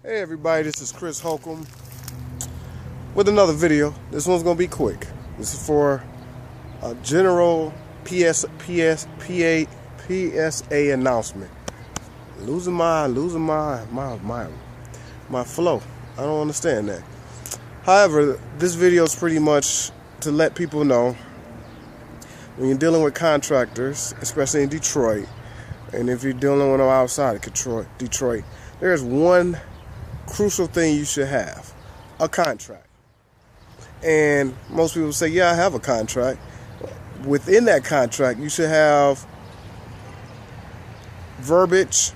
Hey everybody, this is Chris Holcomb with another video. This one's gonna be quick. This is for a general PSA announcement. Losing my flow. I don't understand that. However, this video is pretty much to let people know when you're dealing with contractors, especially in Detroit, and if you're dealing with them outside of Detroit, there's one crucial thing you should have: a contract. And most people say, yeah, I have a contract. Within that contract, you should have verbiage,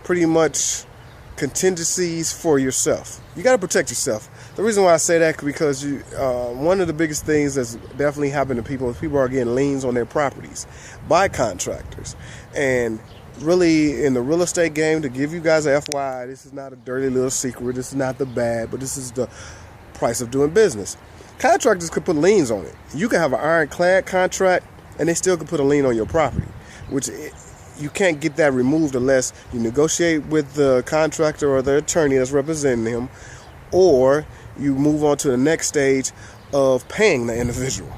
pretty much contingencies for yourself. You got to protect yourself. The reason why I say that is because one of the biggest things that's definitely happened to people is people are getting liens on their properties by contractors. And really, in the real estate game, to give you guys a FYI, this is not a dirty little secret. This is not the bad, but this is the price of doing business. Contractors could put liens on it. You can have an ironclad contract, and they still could put a lien on your property, which you can't get that removed unless you negotiate with the contractor or the attorney that's representing him, or you move on to the next stage of paying the individual.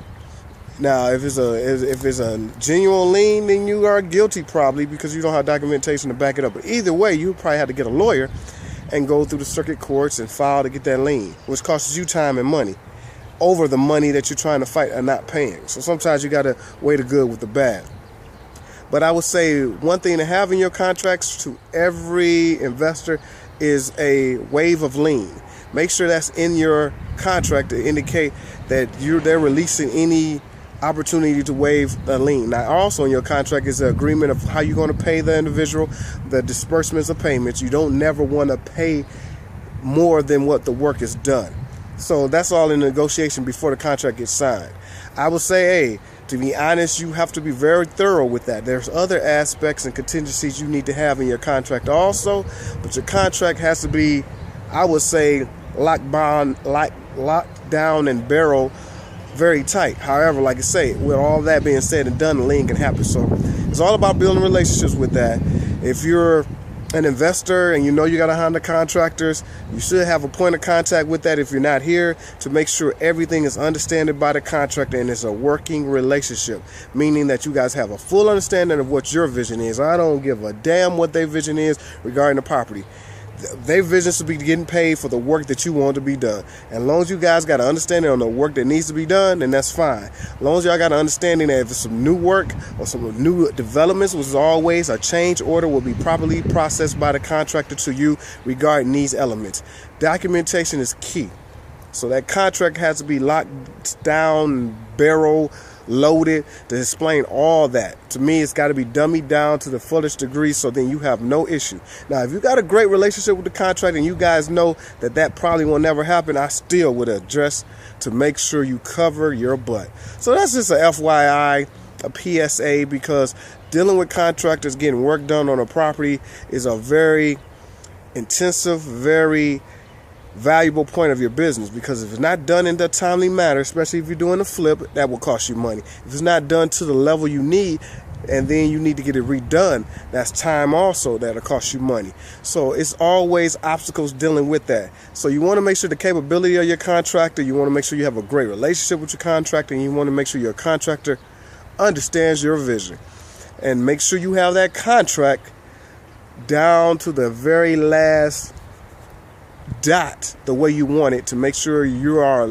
Now, if it's a genuine lien, then you are guilty probably because you don't have documentation to back it up. But either way, you probably have to get a lawyer and go through the circuit courts and file to get that lien, which costs you time and money over the money that you're trying to fight and not paying. So sometimes you got to weigh the good with the bad. But I would say one thing to have in your contracts to every investor is a waive of lien. Make sure that's in your contract to indicate that they're releasing any opportunity to waive the lien. Now, also in your contract is an agreement of how you're going to pay the individual, the disbursements of payments. You don't never want to pay more than what the work is done. So that's all in negotiation before the contract gets signed. I would say, hey, to be honest, you have to be very thorough with that. There's other aspects and contingencies you need to have in your contract also, but your contract has to be, I would say, locked down and barrel very tight. However, like I say, with all that being said and done, the lien can happen. So it's all about building relationships with that. If you're an investor and you know you got to handle contractors, you should have a point of contact with that if you're not here, to make sure everything is understood by the contractor and it's a working relationship, meaning that you guys have a full understanding of what your vision is. I don't give a damn what their vision is regarding the property. Their vision should be getting paid for the work that you want to be done. And as long as you guys got an understanding on the work that needs to be done, then that's fine. As long as y'all got an understanding that if it's some new work or some new developments, which is always a change order, will be properly processed by the contractor to you regarding these elements. Documentation is key. So that contract has to be locked down, barrel loaded to explain all that. To me, it's got to be dummied down to the fullest degree, so then you have no issue. Now, if you got a great relationship with the contractor and you guys know that that probably will never happen, I still would address to make sure you cover your butt. So that's just a FYI, a PSA, because dealing with contractors getting work done on a property is a very intensive, very valuable point of your business, because if it's not done in the timely manner, especially if you're doing a flip, that will cost you money. If it's not done to the level you need, and then you need to get it redone, that's time also that'll cost you money. So it's always obstacles dealing with that. So you want to make sure the capability of your contractor, you want to make sure you have a great relationship with your contractor, and you want to make sure your contractor understands your vision. And make sure you have that contract down to the very last dot the way you want it, to make sure you are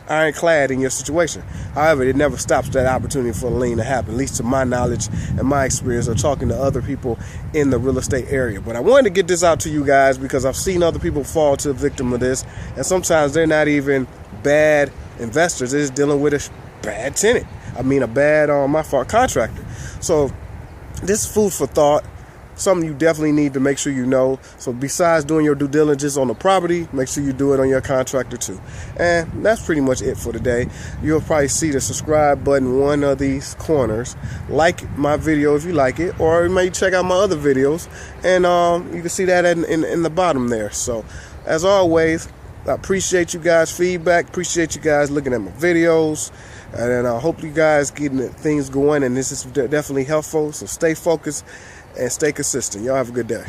ironclad in your situation. However, it never stops that opportunity for a lien to happen, at least to my knowledge and my experience of talking to other people in the real estate area. But I wanted to get this out to you guys because I've seen other people fall to the victim of this, and sometimes they're not even bad investors, they're just dealing with a bad tenant. A bad contractor. So this is food for thought. Something you definitely need to make sure you know. So besides doing your due diligence on the property, make sure you do it on your contractor too. And that's pretty much it for today. You'll probably see the subscribe button one of these corners. Like my video if you like it, or you may check out my other videos, and you can see that in the bottom there. So as always, I appreciate you guys' feedback, appreciate you guys looking at my videos, and I hope you guys getting things going, and this is definitely helpful. So stay focused and stay consistent. Y'all have a good day.